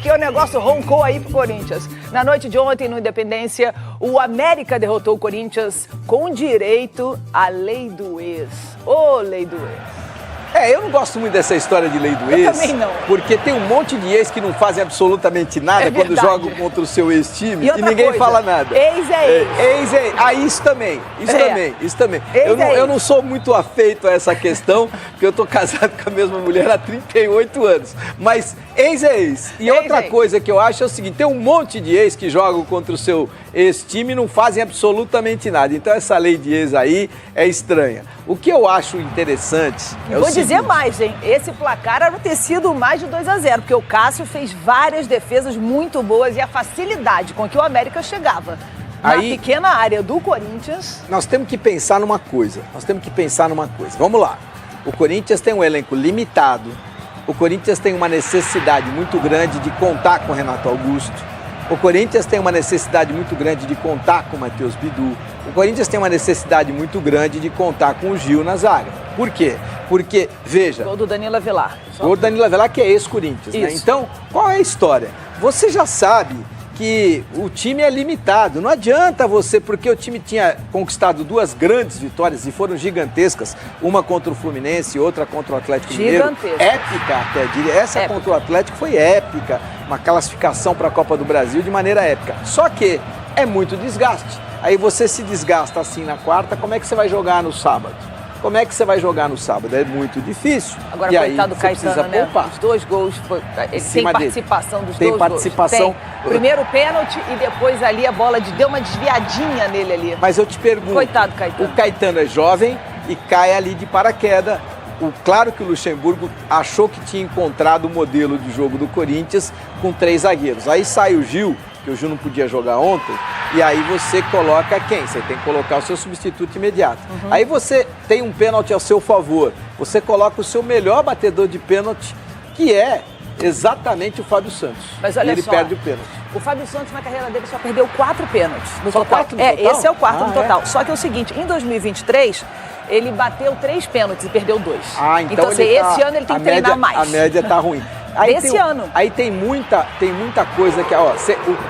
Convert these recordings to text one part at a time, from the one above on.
porque o negócio roncou aí pro Corinthians. Na noite de ontem, no Independência, o América derrotou o Corinthians com direito à lei do ex. Ô, lei do ex. Eu não gosto muito dessa história de lei do ex. Eu também não. Porque tem um monte de ex que não fazem absolutamente nada quando jogam contra o seu ex-time e ninguém fala nada. Ex é ex. Ex é ex. Ah, isso também. Eu não sou muito afeito a essa questão, porque eu tô casado com a mesma mulher há 38 anos. Mas ex é ex. E outra coisa que eu acho é o seguinte, tem um monte de ex que jogam contra o seu ex-time e não fazem absolutamente nada. Então essa lei de ex aí é estranha. O que eu acho interessante é o seguinte... Vou dizer mais, hein? Esse placar era ter sido mais de 2-0, porque o Cássio fez várias defesas muito boas e a facilidade com que o América chegava na pequena área do Corinthians... Nós temos que pensar numa coisa. Vamos lá. O Corinthians tem um elenco limitado. O Corinthians tem uma necessidade muito grande de contar com o Renato Augusto. O Corinthians tem uma necessidade muito grande de contar com o Matheus Bidu. O Corinthians tem uma necessidade muito grande de contar com o Gil na zaga. Por quê? Porque, veja... Gol do Danilo Avelar. Gol do Danilo Avelar, que é ex-Corinthians, né? Então, qual é a história? Você já sabe que o time é limitado. Não adianta você, porque o time tinha conquistado 2 grandes vitórias e foram gigantescas, uma contra o Fluminense e outra contra o Atlético Mineiro. Épica até, diria. Essa contra o Atlético foi épica, uma classificação para a Copa do Brasil de maneira épica. Só que é muito desgaste. Aí você se desgasta assim na quarta, como é que você vai jogar no sábado? É muito difícil. Agora, coitado do Caetano, né? Os 2 gols, ele tem participação dos 2 gols. Tem participação. Primeiro pênalti e depois ali a bola deu uma desviadinha nele ali. Mas eu te pergunto, coitado do Caetano. O Caetano é jovem e cai ali de paraquedas. Claro que o Luxemburgo achou que tinha encontrado o modelo de jogo do Corinthians com 3 zagueiros. Aí sai o Gil, que o Gil não podia jogar ontem, e aí você coloca quem? Você tem que colocar o seu substituto imediato. Aí você tem um pênalti ao seu favor, você coloca o seu melhor batedor de pênalti, que é exatamente o Fábio Santos. Mas olha e ele só, perde o pênalti. O Fábio Santos na carreira dele só perdeu 4 pênaltis no só total. 4 no total? Esse é o 4 no total. Só que é o seguinte, em 2023... ele bateu 3 pênaltis e perdeu 2. Então assim, esse ano ele tem que treinar mais. A média tá ruim. Aí tem muita coisa que...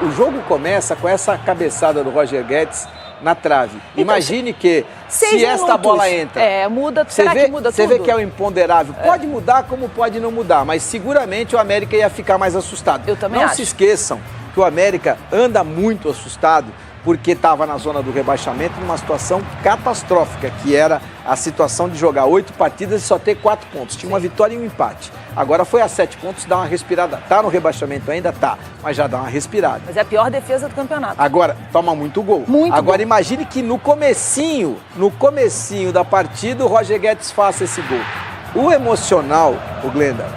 o jogo começa com essa cabeçada do Roger Guedes na trave. Então, imagine que se esta bola entra... muda. Será que muda tudo? Você vê que é o imponderável. Pode mudar como pode não mudar, mas seguramente o América ia ficar mais assustado. Eu também acho. Não se esqueçam que o América anda muito assustado porque estava na zona do rebaixamento numa situação catastrófica, que era a situação de jogar 8 partidas e só ter 4 pontos. Tinha uma vitória e um empate. Agora foi a 7 pontos, dá uma respirada. Tá no rebaixamento ainda? Tá, mas já dá uma respirada. Mas é a pior defesa do campeonato. Agora, toma muito gol. Agora imagine que no comecinho da partida, o Roger Guedes faça esse gol. O emocional, Glenda,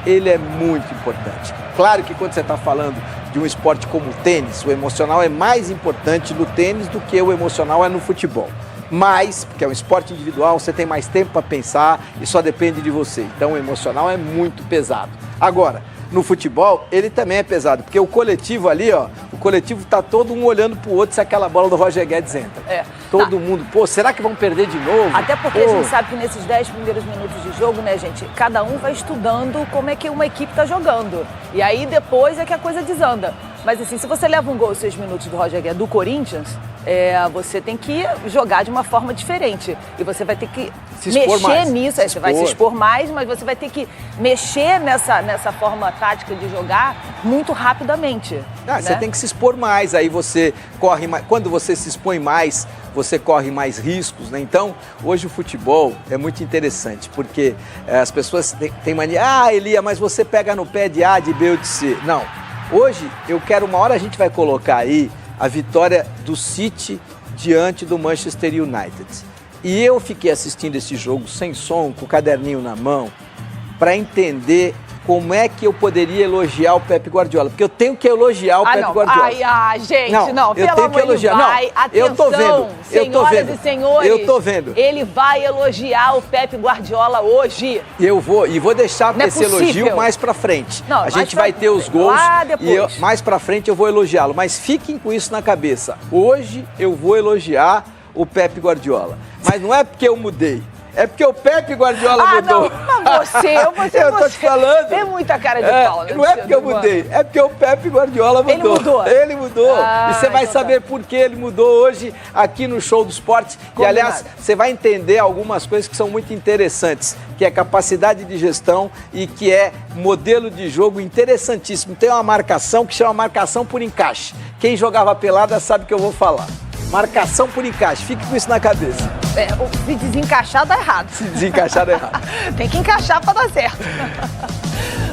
ele é muito importante. Claro que quando você está falando de um esporte como o tênis, o emocional é mais importante no tênis do que o emocional é no futebol. Mas, porque é um esporte individual, você tem mais tempo para pensar e só depende de você. Então o emocional é muito pesado. Agora, no futebol, ele também é pesado, porque o coletivo ali, o coletivo tá todo um olhando pro outro se aquela bola do Roger Guedes entra. Todo mundo, será que vão perder de novo? Até porque a gente sabe que nesses 10 primeiros minutos de jogo, né, gente, cada um vai estudando como é que uma equipe tá jogando. E aí depois é que a coisa desanda. Mas assim, se você leva um gol aos 6 minutos do Roger Guedes do Corinthians, você tem que jogar de uma forma diferente. E você vai ter que mexer nisso. Você vai se expor mais, mas você vai ter que mexer nessa forma tática de jogar muito rapidamente. Né? Você tem que se expor mais, aí você corre mais. Quando você se expõe mais, você corre mais riscos, né? Então, hoje o futebol é muito interessante, porque as pessoas têm mania, Elia, mas você pega no pé de A, de B ou de C. Não. Hoje, uma hora a gente vai colocar aí a vitória do City diante do Manchester United. E eu fiquei assistindo esse jogo sem som, com o caderninho na mão, para entender como é que eu poderia elogiar o Pep Guardiola. Porque eu tenho que elogiar o Pep Guardiola. Gente, não, eu tenho que elogiar. Eu tô vendo. Senhoras e senhores, eu tô vendo. Ele vai elogiar o Pep Guardiola hoje. Eu vou deixar esse elogio mais pra frente. A gente vai ter os gols e mais pra frente eu vou elogiá-lo. Mas fiquem com isso na cabeça. Hoje eu vou elogiar o Pep Guardiola. Mas não é porque eu mudei. É porque o Pepe Guardiola mudou. Não, mas eu tô te falando. Tem muita cara de pau, né? Não é porque eu mudei, é porque o Pepe Guardiola mudou. Ele mudou. E você vai saber por que ele mudou hoje aqui no Show do Esporte. E, aliás, você vai entender algumas coisas que são muito interessantes, que é capacidade de gestão e que é modelo de jogo interessantíssimo. Tem uma marcação que chama marcação por encaixe. Quem jogava pelada sabe o que eu vou falar. Marcação por encaixe. Fique com isso na cabeça. Se desencaixar dá errado. Se desencaixar dá errado. Tem que encaixar pra dar certo.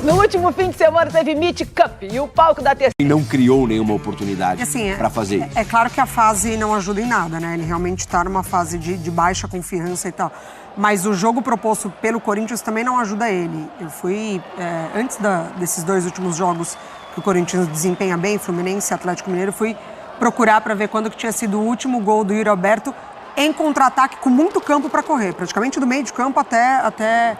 No último fim de semana teve Meet Cup e o palco da terceira. Ele não criou nenhuma oportunidade para fazer isso. É claro que a fase não ajuda em nada, né? Ele realmente está numa fase de baixa confiança e tal. Mas o jogo proposto pelo Corinthians também não ajuda ele. Eu fui, antes desses 2 últimos jogos que o Corinthians desempenha bem, Fluminense e Atlético Mineiro, fui procurar para ver quando que tinha sido o último gol do Yuri Alberto em contra-ataque com muito campo para correr, praticamente do meio de campo até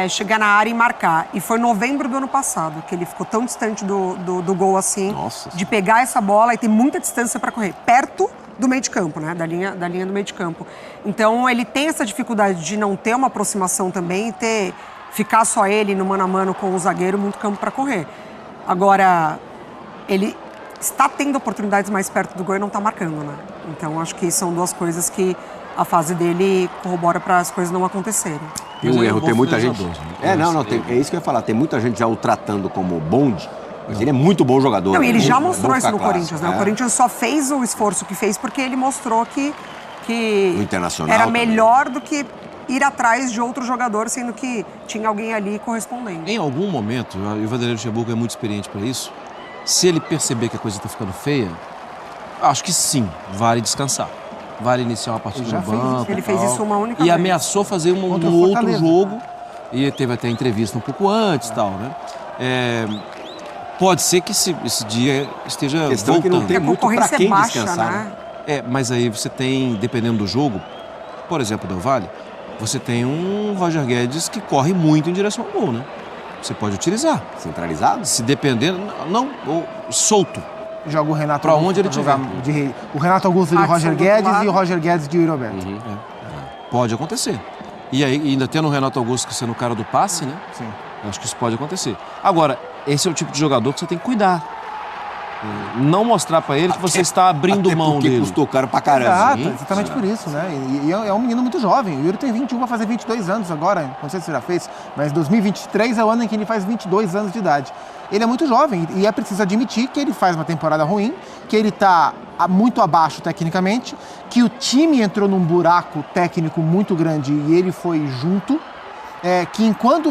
chegar na área e marcar. E foi em novembro do ano passado, que ele ficou tão distante do gol assim, de pegar essa bola e ter muita distância para correr, perto do meio de campo, né? Da linha do meio de campo. Então ele tem essa dificuldade de não ter uma aproximação também e ficar só ele no mano a mano com o zagueiro, muito campo para correr. Agora, ele está tendo oportunidades mais perto do gol e não está marcando, né? Então acho que são 2 coisas que a fase dele corrobora para as coisas não acontecerem. Tem um erro, tem muita gente... é isso que eu ia falar. Tem muita gente já o tratando como bonde, mas ele é muito bom jogador. Não, e ele já mostrou isso no Corinthians, né? O Corinthians só fez o esforço que fez porque ele mostrou que o Internacional era melhor do que ir atrás de outro jogador, sendo que tinha alguém ali correspondendo. Em algum momento, e o Vanderlei Luxemburgo é muito experiente para isso, se ele perceber que a coisa está ficando feia, acho que sim, vale descansar. Vale iniciar uma partida no banco. Ele fez isso uma única vez. E ameaçou fazer um outro jogo. E teve até entrevista um pouco antes e tal, né? Pode ser que esse dia esteja voltando. Que não tem muito pra quem descansar, né? Mas aí você tem, dependendo do jogo, por exemplo, Del Valle, você tem um Roger Guedes que corre muito em direção ao gol, né? Você pode utilizar. Centralizado? Se dependendo, ou solto. Joga o Renato pra Augusto. Onde ele tiver. O Renato Augusto de Roger Guedes e o Roger Guedes de Yuri Alberto. Pode acontecer. E aí, ainda tendo o Renato Augusto sendo o cara do passe, né? Sim. Eu acho que isso pode acontecer. Agora, esse é o tipo de jogador que você tem que cuidar. Não mostrar pra ele que você está abrindo mão dele. Custou caro pra caramba. Exatamente por isso, né? E é um menino muito jovem. O Yuri tem 21, vai fazer 22 anos agora. Não sei se você já fez, mas 2023 é o ano em que ele faz 22 anos de idade. Ele é muito jovem e é preciso admitir que ele faz uma temporada ruim, que ele está muito abaixo tecnicamente, que o time entrou num buraco técnico muito grande e ele foi junto. Que enquanto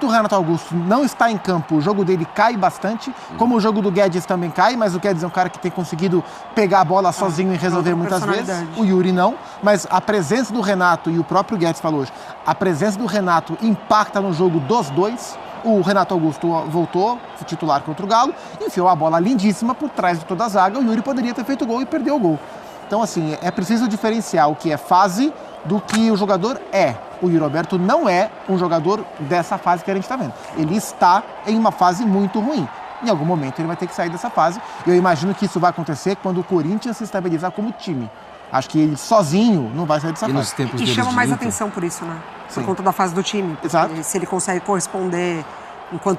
o Renato Augusto não está em campo, o jogo dele cai bastante, como o jogo do Guedes também cai, mas o Guedes é um cara que tem conseguido pegar a bola sozinho e resolver muitas vezes. O Yuri não, mas a presença do Renato, e o próprio Guedes falou hoje, a presença do Renato impacta no jogo dos dois. O Renato Augusto voltou, titular contra o Galo, enfiou a bola lindíssima por trás de toda a zaga, o Yuri poderia ter feito o gol e perdeu o gol. Então, assim, é preciso diferenciar o que é fase do que o jogador é. O Yuri Alberto não é um jogador dessa fase que a gente está vendo. Ele está em uma fase muito ruim. Em algum momento ele vai ter que sair dessa fase. E eu imagino que isso vai acontecer quando o Corinthians se estabilizar como time. Acho que ele sozinho não vai sair dessa fase. E chama mais atenção por isso, né? Por conta da fase do time. Exato. Se ele consegue corresponder enquanto